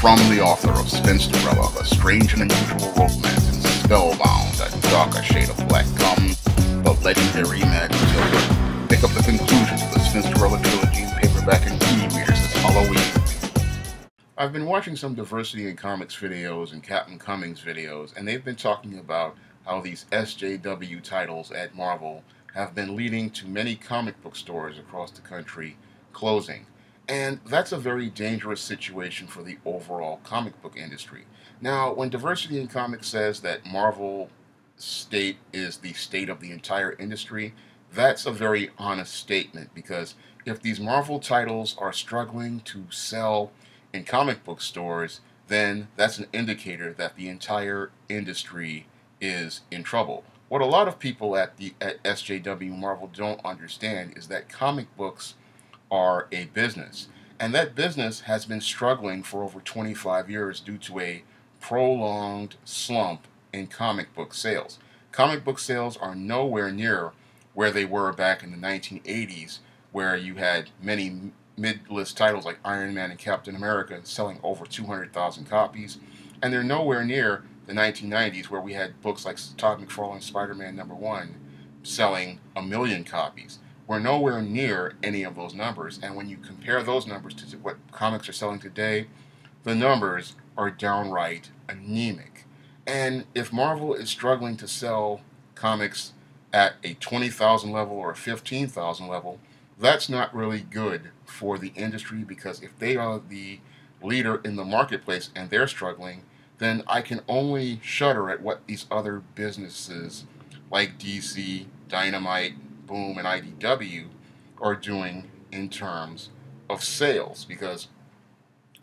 From the author of Spinsterella, The Strange and Unusual Romance and Spellbound, A Darker Shade of Black comes the legendary Magic Children. Pick up the conclusions of the Spinsterella trilogy in paperback and e-readers this Halloween. I've been watching some Diversity in Comics videos and Captain Cummings videos, and they've been talking about how these SJW titles at Marvel have been leading to many comic book stores across the country closing. And that's a very dangerous situation for the overall comic book industry. Now, when Diversity in Comics says that Marvel state is the state of the entire industry, that's a very honest statement, because if these Marvel titles are struggling to sell in comic book stores, then that's an indicator that the entire industry is in trouble. What a lot of people at SJW Marvel don't understand is that comic books are a business, and that business has been struggling for over 25 years due to a prolonged slump in comic book sales. Comic book sales are nowhere near where they were back in the 1980s, where you had many mid-list titles like Iron Man and Captain America selling over 200,000 copies, and they're nowhere near the 1990s, where we had books like Todd McFarlane's Spider-Man #1 selling 1 million copies. We're nowhere near any of those numbers, and when you compare those numbers to what comics are selling today, the numbers are downright anemic. And if Marvel is struggling to sell comics at a 20,000 level or a 15,000 level, that's not really good for the industry, because if they are the leader in the marketplace and they're struggling, then I can only shudder at what these other businesses like DC, Dynamite, Boom, and IDW are doing in terms of sales. Because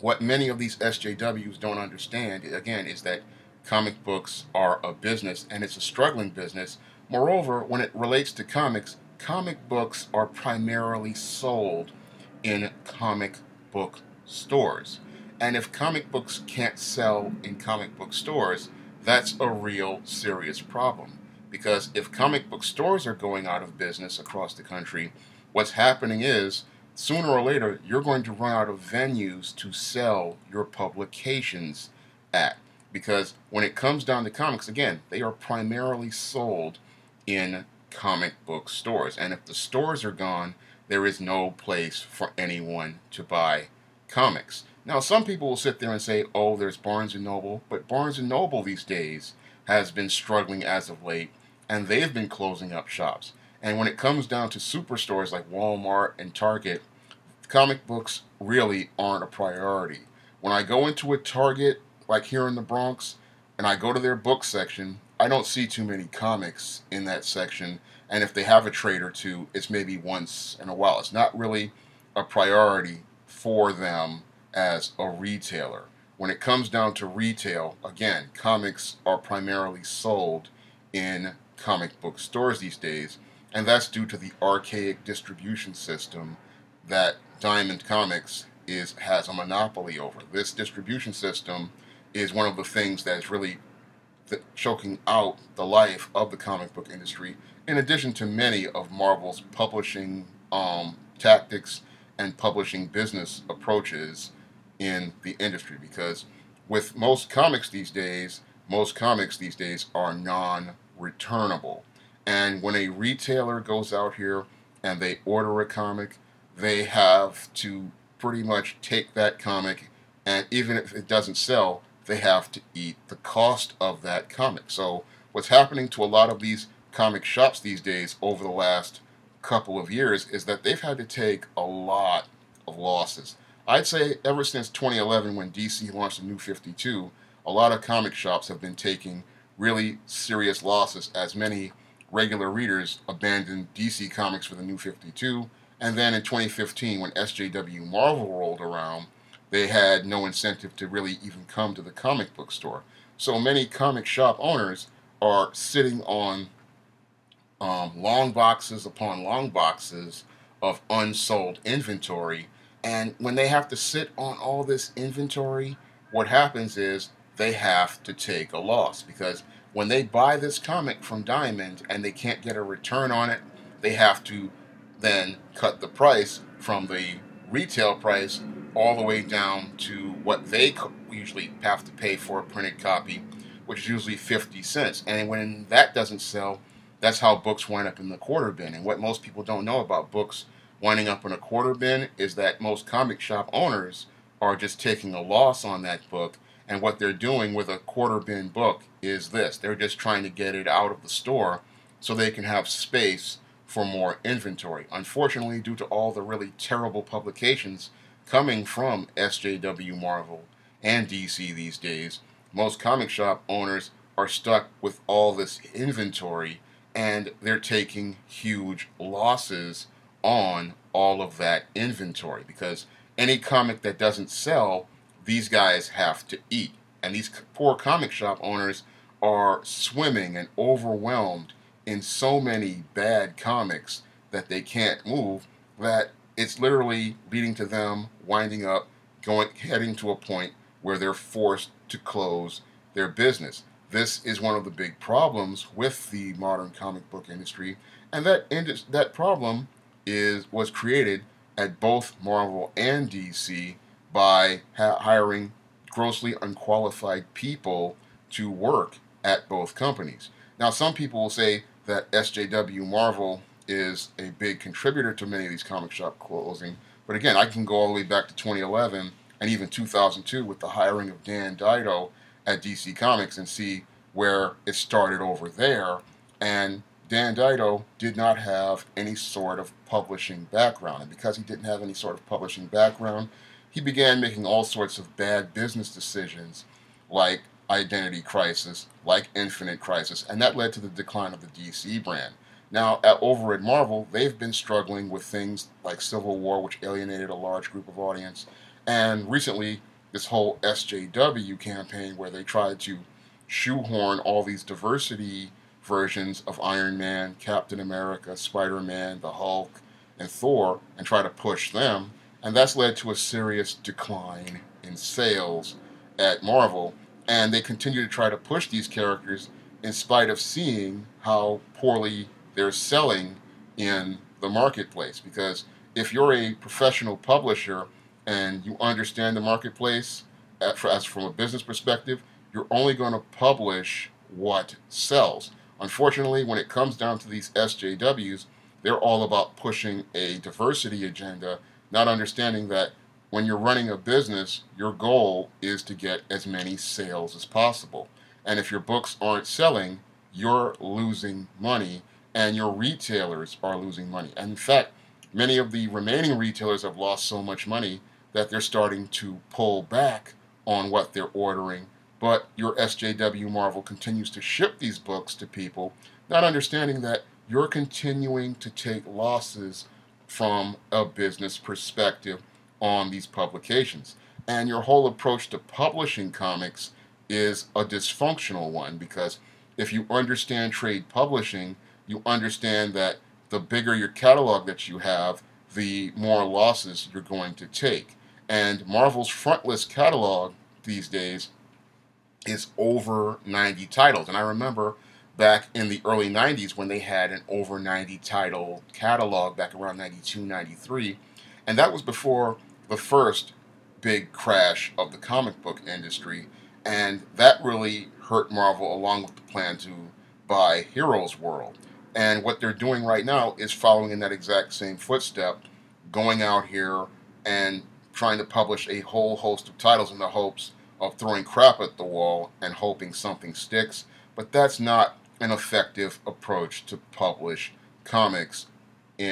what many of these SJWs don't understand, again, is that comic books are a business, and it's a struggling business. Moreover, when it relates to comics, comic books are primarily sold in comic book stores. And if comic books can't sell in comic book stores, that's a real serious problem. Because if comic book stores are going out of business across the country, what's happening is, sooner or later, you're going to run out of venues to sell your publications at. Because when it comes down to comics, again, they are primarily sold in comic book stores. And if the stores are gone, there is no place for anyone to buy comics. Now, some people will sit there and say, oh, there's Barnes & Noble, but Barnes & Noble these days has been struggling as of late, and they've been closing up shops. And when it comes down to superstores like Walmart and Target, comic books really aren't a priority. When I go into a Target, like here in the Bronx, and I go to their book section, I don't see too many comics in that section, and if they have a trade or two, it's maybe once in a while. It's not really a priority for them as a retailer. When it comes down to retail, again, comics are primarily sold in comic book stores these days, and that's due to the archaic distribution system that Diamond Comics has a monopoly over. This distribution system is one of the things that is really choking out the life of the comic book industry, in addition to many of Marvel's publishing tactics and publishing business approaches in the industry. Because with most comics these days are non-returnable. And when a retailer goes out here and they order a comic, they have to pretty much take that comic, and even if it doesn't sell, they have to eat the cost of that comic. So what's happening to a lot of these comic shops these days over the last couple of years is that they've had to take a lot of losses. I'd say ever since 2011, when DC launched the New 52, a lot of comic shops have been taking really serious losses, as many regular readers abandoned DC Comics for the New 52. And then in 2015, when SJW Marvel rolled around, they had no incentive to really even come to the comic book store. So many comic shop owners are sitting on long boxes upon long boxes of unsold inventory. And when they have to sit on all this inventory, what happens is they have to take a loss. Because when they buy this comic from Diamond and they can't get a return on it, they have to then cut the price from the retail price all the way down to what they usually have to pay for a printed copy, which is usually 50 cents. And when that doesn't sell, that's how books wind up in the quarter bin. And what most people don't know about books winding up in a quarter bin is that most comic shop owners are just taking a loss on that book. And what they're doing with a quarter bin book is this. They're just trying to get it out of the store so they can have space for more inventory. Unfortunately, due to all the really terrible publications coming from SJW, Marvel, and DC these days, most comic shop owners are stuck with all this inventory, and they're taking huge losses on all of that inventory, because any comic that doesn't sell, these guys have to eat. And these poor comic shop owners are swimming and overwhelmed in so many bad comics that they can't move, that it's literally leading to them winding up heading to a point where they're forced to close their business. This is one of the big problems with the modern comic book industry, and that problem was created at both Marvel and DC by hiring grossly unqualified people to work at both companies. Now, some people will say that SJW Marvel is a big contributor to many of these comic shop closing, but again, I can go all the way back to 2011 and even 2002 with the hiring of Dan Dido at DC Comics and see where it started over there. And Dan Dido did not have any sort of publishing background, and because he didn't have any sort of publishing background, he began making all sorts of bad business decisions, like Identity Crisis, like Infinite Crisis, and that led to the decline of the DC brand. Now, over at Marvel, they've been struggling with things like Civil War, which alienated a large group of audience, and recently this whole SJW campaign where they tried to shoehorn all these diversity versions of Iron Man, Captain America, Spider-Man, the Hulk, and Thor, and try to push them, and that's led to a serious decline in sales at Marvel, and they continue to try to push these characters in spite of seeing how poorly they're selling in the marketplace. Because if you're a professional publisher and you understand the marketplace as from a business perspective, you're only going to publish what sells. Unfortunately, when it comes down to these SJWs, they're all about pushing a diversity agenda, not understanding that when you're running a business, your goal is to get as many sales as possible. And if your books aren't selling, you're losing money, and your retailers are losing money. And in fact, many of the remaining retailers have lost so much money that they're starting to pull back on what they're ordering. But your SJW Marvel continues to ship these books to people, not understanding that you're continuing to take losses from a business perspective on these publications. And your whole approach to publishing comics is a dysfunctional one, because if you understand trade publishing, you understand that the bigger your catalog that you have, the more losses you're going to take. And Marvel's frontlist catalog these days is over 90 titles. And I remember back in the early 90s when they had an over 90 title catalog back around 92, 93. And that was before the first big crash of the comic book industry. And that really hurt Marvel, along with the plan to buy Heroes World. And what they're doing right now is following in that exact same footstep, going out here and trying to publish a whole host of titles in the hopes of throwing crap at the wall and hoping something sticks. But that's not an effective approach to publish comics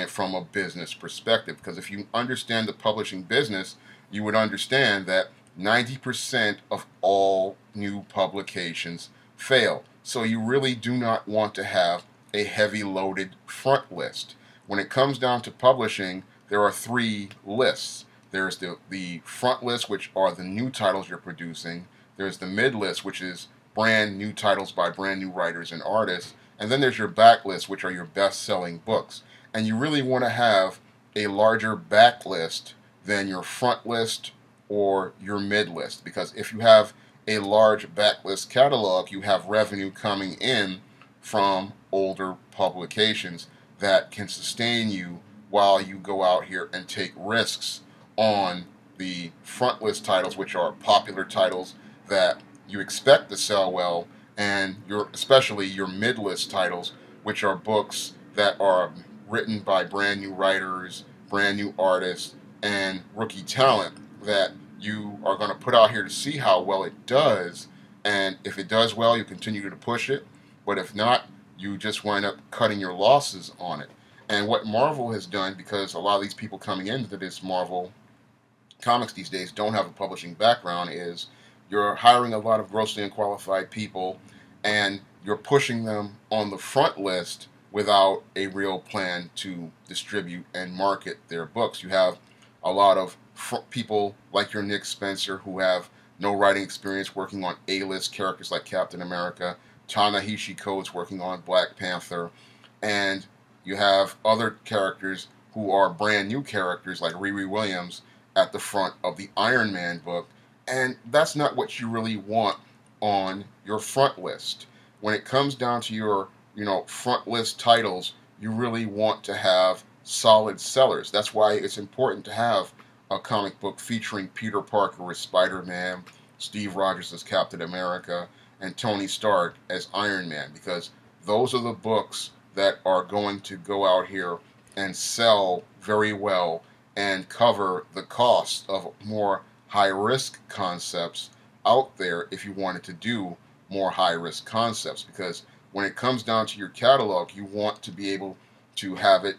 from a business perspective. Because if you understand the publishing business, you would understand that 90% of all new publications fail. So you really do not want to have a heavy loaded front list. When it comes down to publishing, there are three lists. There's the front list, which are the new titles you're producing. There's the mid list, which is brand new titles by brand new writers and artists. And then there's your back list, which are your best-selling books. And you really want to have a larger back list than your front list or your mid list. Because if you have a large backlist catalog, you have revenue coming in from older publications that can sustain you while you go out here and take risks on the front list titles, which are popular titles that you expect to sell well, and especially your mid list titles, which are books that are written by brand new writers, brand new artists, and rookie talent that you are going to put out here to see how well it does. And if it does well, you continue to push it. But if not, you just wind up cutting your losses on it. And what Marvel has done, because a lot of these people coming into this Marvel comics these days don't have a publishing background, is you're hiring a lot of grossly unqualified people and you're pushing them on the front list without a real plan to distribute and market their books. You have a lot of people like your Nick Spencer who have no writing experience working on A-list characters like Captain America, Ta-Nehisi Coates working on Black Panther, and you have other characters who are brand new characters like Riri Williams at the front of the Iron Man book, and that's not what you really want on your front list. When it comes down to your, front list titles, you really want to have solid sellers. That's why it's important to have a comic book featuring Peter Parker as Spider-Man, Steve Rogers as Captain America, and Tony Stark as Iron Man, because those are the books that are going to go out here and sell very well and cover the cost of more high-risk concepts out there if you wanted to do more high-risk concepts. Because when it comes down to your catalog, you want to be able to have it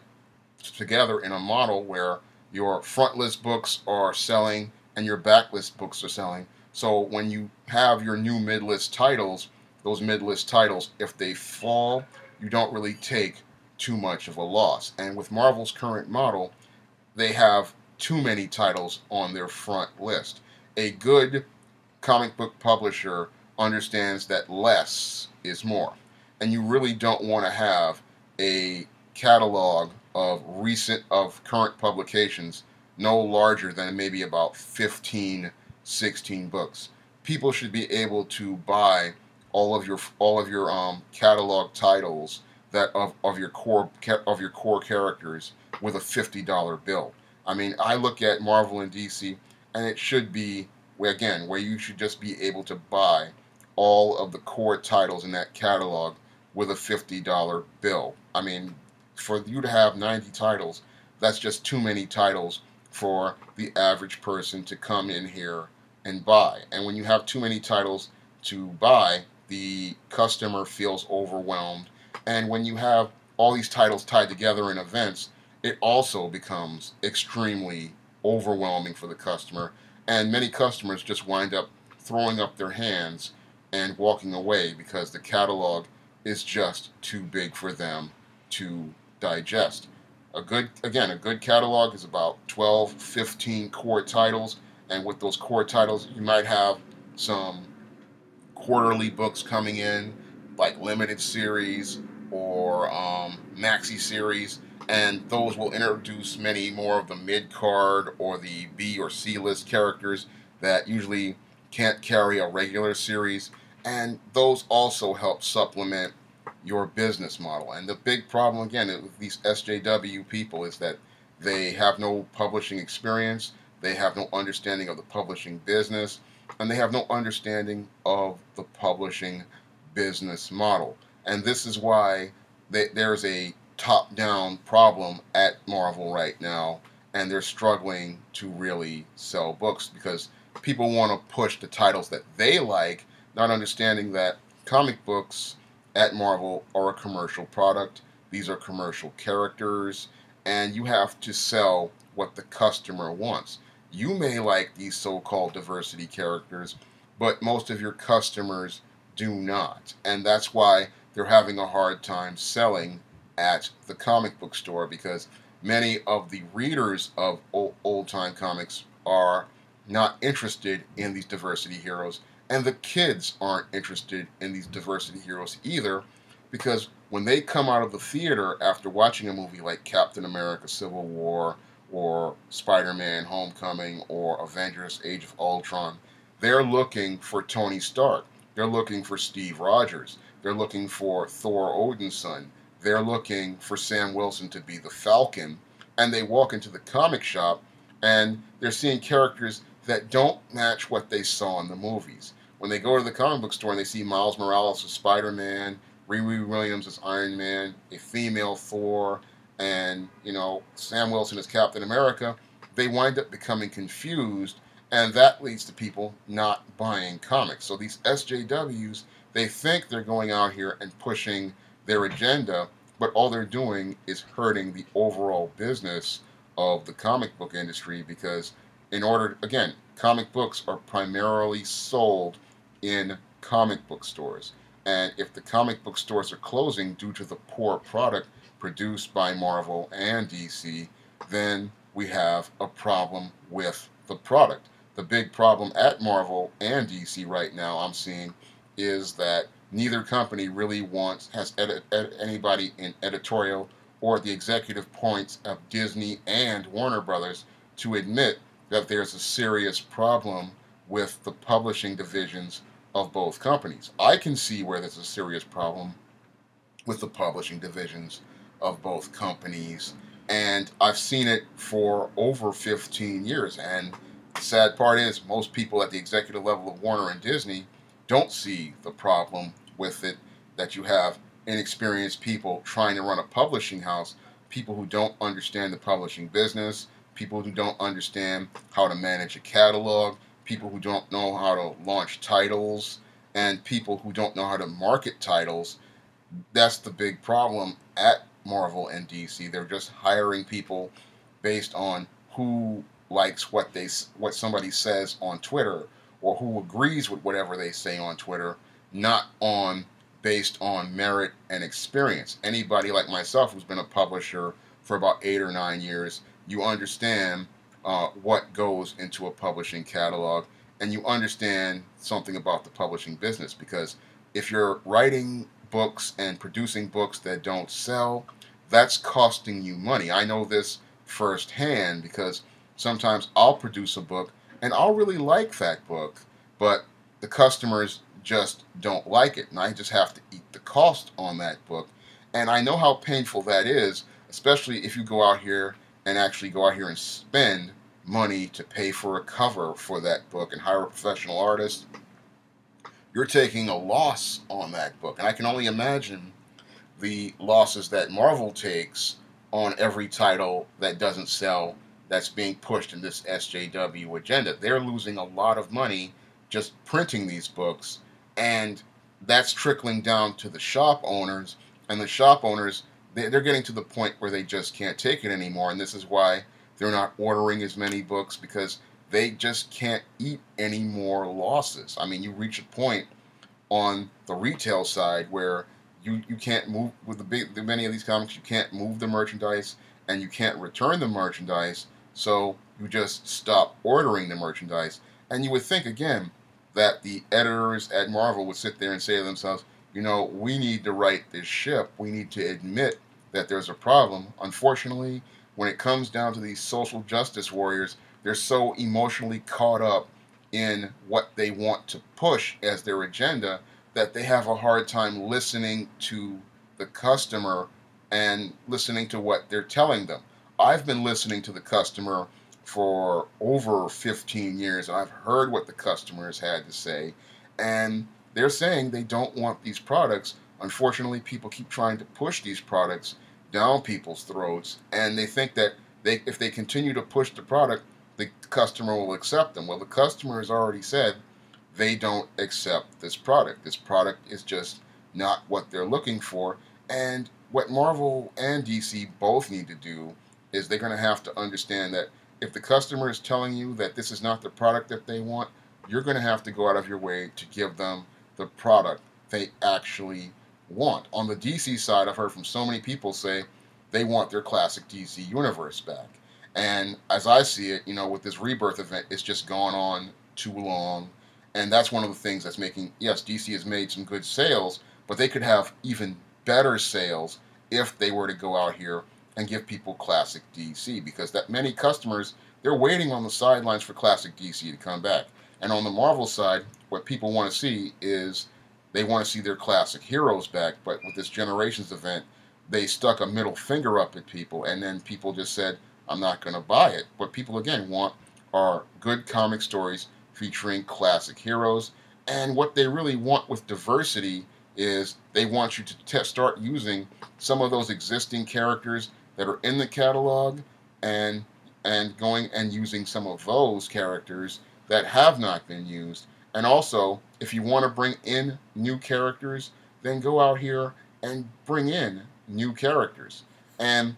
together in a model where your front list books are selling and your backlist books are selling. So when you have your new mid-list titles, those mid-list titles, if they fall, you don't really take too much of a loss. And with Marvel's current model, they have too many titles on their front list. A good comic book publisher understands that less is more. And you really don't want to have a catalog of current publications no larger than maybe about 15, 16 books. People should be able to buy all of your catalog titles that of your core characters with a $50 bill. I mean, I look at Marvel and DC, and it should be where you should just be able to buy all of the core titles in that catalog with a $50 bill. I mean, for you to have 90 titles, that's just too many titles for the average person to come in here and buy. And when you have too many titles to buy, the customer feels overwhelmed. And when you have all these titles tied together in events, it also becomes extremely overwhelming for the customer. And many customers just wind up throwing up their hands and walking away because the catalog is just too big for them to digest. A good catalog is about 12, 15 core titles, and with those core titles, you might have some quarterly books coming in, like limited series or maxi series, and those will introduce many more of the mid-card or the B or C list characters that usually can't carry a regular series, and those also help supplement your business model. And the big problem, again, with these SJW people is that they have no publishing experience, they have no understanding of the publishing business, and they have no understanding of the publishing business model. And this is why there's a top-down problem at Marvel right now, and they're struggling to really sell books because people want to push the titles that they like, not understanding that comic books at Marvel are a commercial product. These are commercial characters, and you have to sell what the customer wants. You may like these so-called diversity characters, but most of your customers do not. And that's why they're having a hard time selling at the comic book store, because many of the readers of old-time comics are not interested in these diversity heroes, and the kids aren't interested in these diversity heroes either, because when they come out of the theater after watching a movie like Captain America Civil War or Spider-Man Homecoming or Avengers Age of Ultron, they're looking for Tony Stark. They're looking for Steve Rogers. They're looking for Thor Odinson. They're looking for Sam Wilson to be the Falcon. And they walk into the comic shop And they're seeing characters that don't match what they saw in the movies. When they go to the comic book store and they see Miles Morales as Spider-Man, Riri Williams as Iron Man, a female Thor, and Sam Wilson as Captain America, they wind up becoming confused, and that leads to people not buying comics. So these SJWs, they think they're going out here and pushing their agenda, but all they're doing is hurting the overall business of the comic book industry, because in order, again, comic books are primarily sold in comic book stores. And if the comic book stores are closing due to the poor product produced by Marvel and DC, then we have a problem with the product. The big problem at Marvel and DC right now, I'm seeing, is that neither company really has anybody in editorial or at the executive points of Disney and Warner Brothers to admit that there's a serious problem with the publishing divisions of both companies. I can see where there's a serious problem with the publishing divisions of both companies, and I've seen it for over 15 years. And the sad part is, most people at the executive level of Warner and Disney don't see the problem with it, that you have inexperienced people trying to run a publishing house, people who don't understand the publishing business, people who don't understand how to manage a catalog, people who don't know how to launch titles, and people who don't know how to market titles. That's the big problem at Marvel and DC. They're just hiring people based on who likes what somebody says on Twitter, or who agrees with whatever they say on Twitter, not based on merit and experience. Anybody like myself who's been a publisher for about 8 or 9 years, you understand what goes into a publishing catalog, and you understand something about the publishing business. Because if you're writing books and producing books that don't sell, that's costing you money. I know this firsthand, because sometimes I'll produce a book and I'll really like that book, but the customers just don't like it, and I just have to eat the cost on that book. And I know how painful that is, especially if you go out here and spend money to pay for a cover for that book and hire a professional artist. You're taking a loss on that book. And I can only imagine the losses that Marvel takes on every title that doesn't sell, that's being pushed in this SJW agenda. They're losing a lot of money just printing these books, and that's trickling down to the shop owners. And the shop owners, they're getting to the point where they just can't take it anymore, and this is why they're not ordering as many books, because they just can't eat any more losses. I mean, you reach a point on the retail side where you can't move with many of these comics. You can't move the merchandise, and you can't return the merchandise, so you just stop ordering the merchandise. And you would think, again, that the editors at Marvel would sit there and say to themselves, we need to right this ship. We need to admit that there's a problem. Unfortunately, when it comes down to these social justice warriors, they're so emotionally caught up in what they want to push as their agenda that they have a hard time listening to the customer and listening to what they're telling them. I've been listening to the customer for over 15 years. I've heard what the customers had to say, and they're saying they don't want these products. Unfortunately, people keep trying to push these products down people's throats, and they think that if they continue to push the product, the customer will accept them. Well, the customer has already said they don't accept this product. This product is just not what they're looking for. And what Marvel and DC both need to do is they're going to have to understand that if the customer is telling you that this is not the product that they want, you're going to have to go out of your way to give them the product they actually want. On the DC side, I've heard from so many people say they want their classic DC universe back. And as I see it, with this Rebirth event, it's just gone on too long. And that's one of the things that's making, yes, DC has made some good sales, but they could have even better sales if they were to go out here and give people classic DC, because that many customers, they're waiting on the sidelines for classic DC to come back. And on the Marvel side, what people want to see is they want to see their classic heroes back. But with this Generations event, they stuck a middle finger up at people, and then people just said, I'm not going to buy it. What people, again, want are good comic stories featuring classic heroes. And what they really want with diversity is they want you to start using some of those existing characters that are in the catalog, and going and using some of those characters that have not been used. And also, if you want to bring in new characters, then go out here and bring in new characters. And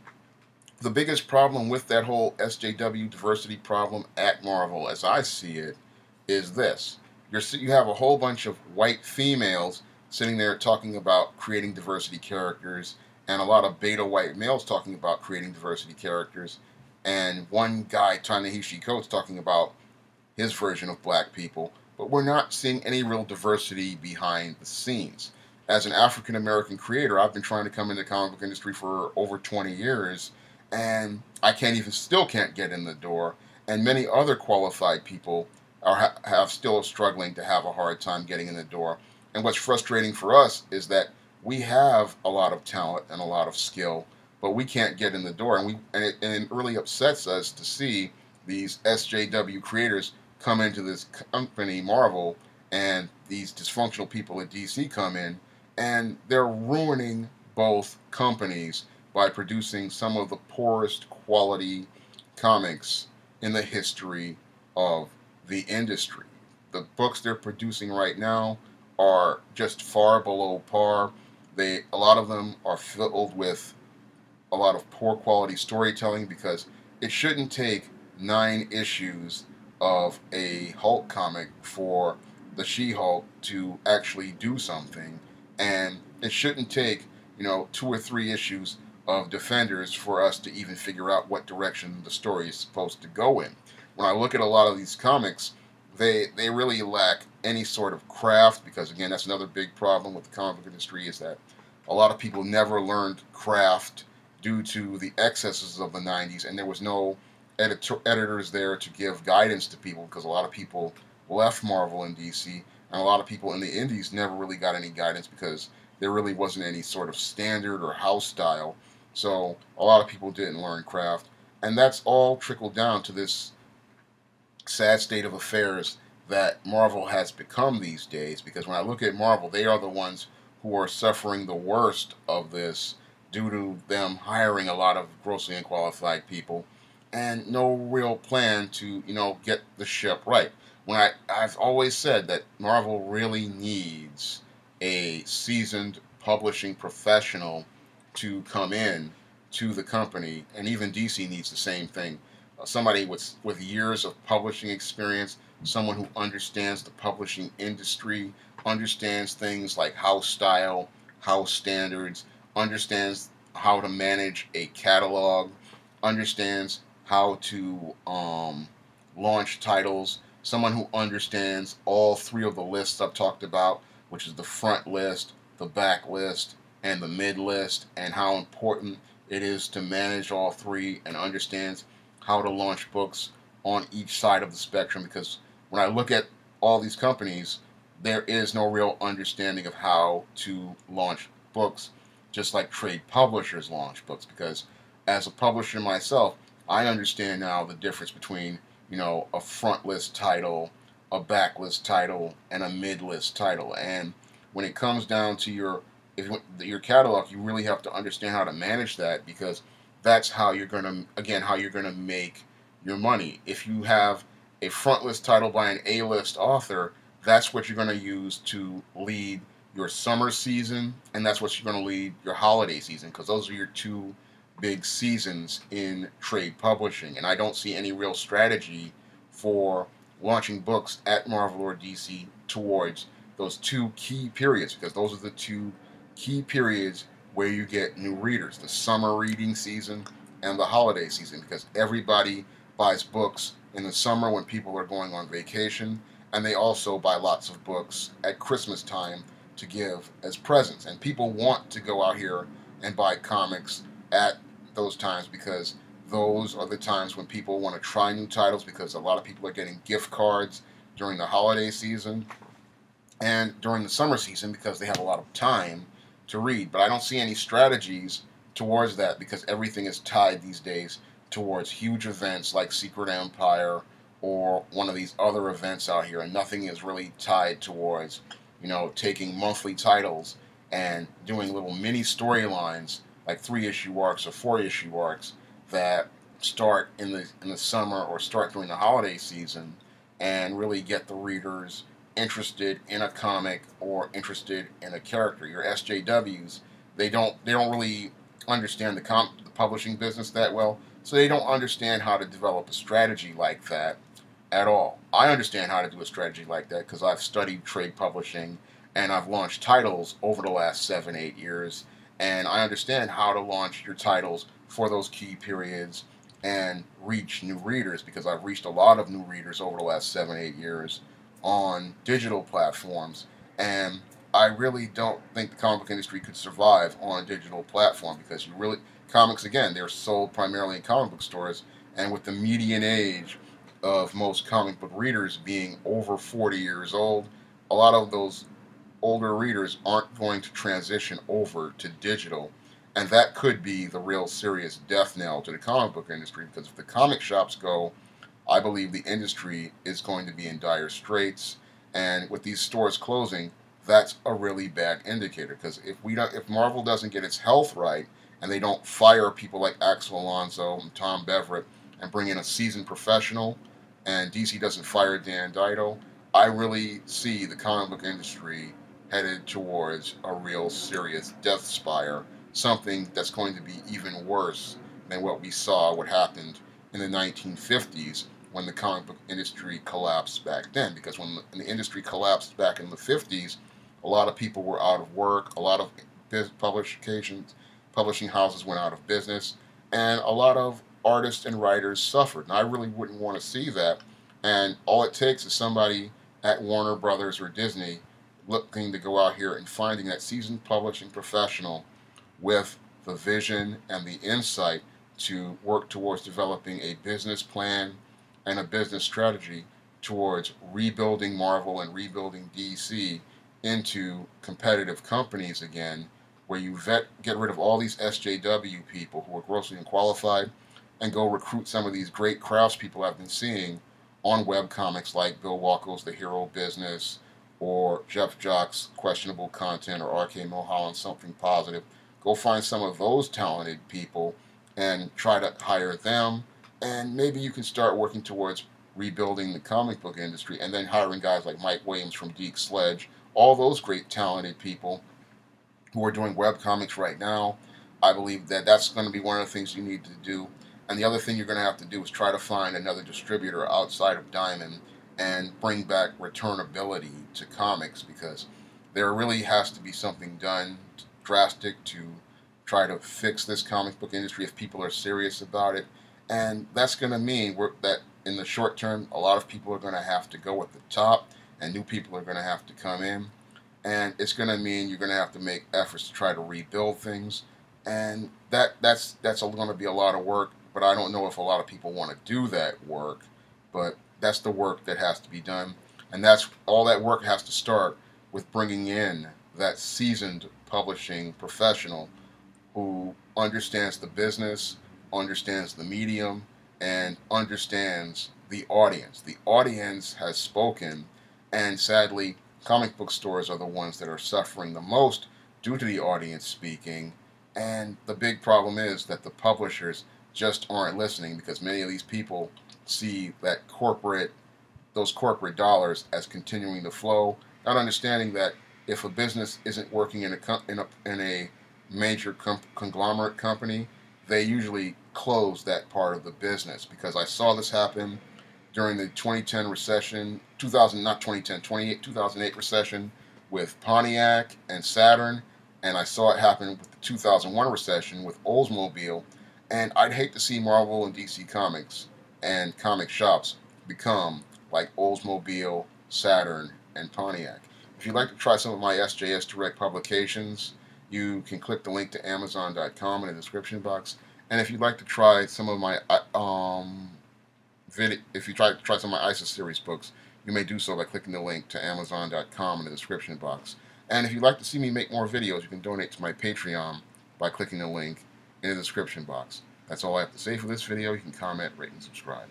the biggest problem with that whole SJW diversity problem at Marvel, as I see it, is this. You have a whole bunch of white females sitting there talking about creating diversity characters, and a lot of beta white males talking about creating diversity characters, and one guy, Ta-Nehisi Coates, talking about his version of black people, but we're not seeing any real diversity behind the scenes. As an African American creator, I've been trying to come into the comic book industry for over 20 years, and I still can't get in the door, and many other qualified people have still struggling to have a hard time getting in the door. And what's frustrating for us is that we have a lot of talent and a lot of skill, but we can't get in the door, and it really upsets us to see these SJW creators come into this company, Marvel, and these dysfunctional people at DC come in, and they're ruining both companies by producing some of the poorest quality comics in the history of the industry. The books they're producing right now are just far below par. A lot of them are filled with a lot of poor quality storytelling, because it shouldn't take 9 issues of a Hulk comic for the She-Hulk to actually do something, and it shouldn't take 2 or 3 issues of Defenders for us to even figure out what direction the story is supposed to go in. When I look at a lot of these comics, they really lack any sort of craft, because again, that's another big problem with the comic book industry, is that a lot of people never learned craft due to the excesses of the 90s, and there was no editors there to give guidance to people, because a lot of people left Marvel and DC, and a lot of people in the indies never really got any guidance because there really wasn't any sort of standard or house style. So a lot of people didn't learn craft, and that's all trickled down to this sad state of affairs that Marvel has become these days. Because when I look at Marvel, they are the ones who are suffering the worst of this, due to them hiring a lot of grossly unqualified people and no real plan to, get the ship right. I've always said that Marvel really needs a seasoned publishing professional to come in to the company, and even DC needs the same thing. Somebody with years of publishing experience, someone who understands the publishing industry, understands things like house style, house standards, understands how to manage a catalog, understands how to launch titles, someone who understands all 3 of the lists I've talked about, which is the front list, the back list, and the mid list, and how important it is to manage all 3, and understands how to launch books on each side of the spectrum. Because when I look at all these companies, there is no real understanding of how to launch books, just like trade publishers launch books. Because as a publisher myself, I understand now the difference between, a front list title, a back list title, and a mid list title. And when it comes down to your catalog, you really have to understand how to manage that, because that's how you're going to make your money. If you have a front list title by an A-list author, that's what you're going to use to lead your summer season, and that's what you're going to lead your holiday season, because those are your 2 big seasons in trade publishing. And I don't see any real strategy for launching books at Marvel or DC towards those 2 key periods, because those are the 2 key periods where you get new readers: the summer reading season and the holiday season, because everybody buys books in the summer when people are going on vacation, and they also buy lots of books at Christmas time to give as presents. And people want to go out here and buy comics at those times, because those are the times when people want to try new titles, because a lot of people are getting gift cards during the holiday season and during the summer season, because they have a lot of time to read. But I don't see any strategies towards that, because everything is tied these days towards huge events like Secret Empire or one of these other events out here, and nothing is really tied towards, taking monthly titles and doing little mini storylines like 3-issue arcs or 4-issue arcs that start in the summer or start during the holiday season and really get the readers interested in a comic or interested in a character. Your SJWs, they don't really understand the publishing business that well, so they don't understand how to develop a strategy like that at all. I understand how to do a strategy like that because I've studied trade publishing and I've launched titles over the last 7-8 years, and I understand how to launch your titles for those key periods and reach new readers, because I've reached a lot of new readers over the last 7-8 years on digital platforms, and I really don't think the comic book industry could survive on a digital platform, because comics, again, they're sold primarily in comic book stores, and with the median age of most comic book readers being over 40 years old, a lot of those older readers aren't going to transition over to digital. And that could be the real serious death knell to the comic book industry, because if the comic shops go, I believe the industry is going to be in dire straits. And with these stores closing, that's a really bad indicator, because if Marvel doesn't get its health right and they don't fire people like Axel Alonso and Tom Beverett and bring in a seasoned professional, and DC doesn't fire Dan Dido, I really see the comic book industry headed towards a real serious death spire, something that's going to be even worse than what happened in the 1950s when the comic book industry collapsed back then. Because when the industry collapsed back in the 50s, a lot of people were out of work, a lot of publishing houses went out of business, and a lot of artists and writers suffered. And I really wouldn't want to see that. And all it takes is somebody at Warner Brothers or Disney looking to go out here and finding that seasoned publishing professional with the vision and the insight to work towards developing a business plan and a business strategy towards rebuilding Marvel and rebuilding DC into competitive companies again, where you get rid of all these SJW people who are grossly unqualified and go recruit some of these great craftspeople I've been seeing on webcomics like Bill Walko's The Hero Business, or Jeff Jock's Questionable Content, or R.K. Mulholland's Something Positive. Go find some of those talented people and try to hire them, and maybe you can start working towards rebuilding the comic book industry, and then hiring guys like Mike Williams from Deke Sledge, all those great talented people who are doing webcomics right now. I believe that that's going to be one of the things you need to do. And the other thing you're going to have to do is try to find another distributor outside of Diamond and bring back returnability to comics, because there really has to be something done drastic to try to fix this comic book industry if people are serious about it. And that's going to mean that in the short term, a lot of people are going to have to go at the top, and new people are going to have to come in. And it's going to mean you're going to have to make efforts to try to rebuild things. And that's going to be a lot of work, but I don't know if a lot of people want to do that work. But that's the work that has to be done. And all that work has to start with bringing in that seasoned publishing professional who understands the business, understands the medium, and understands the audience. The audience has spoken, and sadly, comic book stores are the ones that are suffering the most due to the audience speaking. And the big problem is that the publishers just aren't listening, because many of these people see those corporate dollars as continuing to flow, not understanding that if a business isn't working in a major conglomerate company, they usually close that part of the business. Because I saw this happen during the 2010 recession, 2008 recession with Pontiac and Saturn, and I saw it happen with the 2001 recession with Oldsmobile. And I'd hate to see Marvel and DC Comics and comic shops become like Oldsmobile, Saturn, and Pontiac. If you'd like to try some of my SJS Direct publications, you can click the link to Amazon.com in the description box. And if you'd like to try some of my some of my ISIS series books, you may do so by clicking the link to Amazon.com in the description box. And if you'd like to see me make more videos, you can donate to my Patreon by clicking the link in the description box. That's all I have to say for this video. You can comment, rate, and subscribe.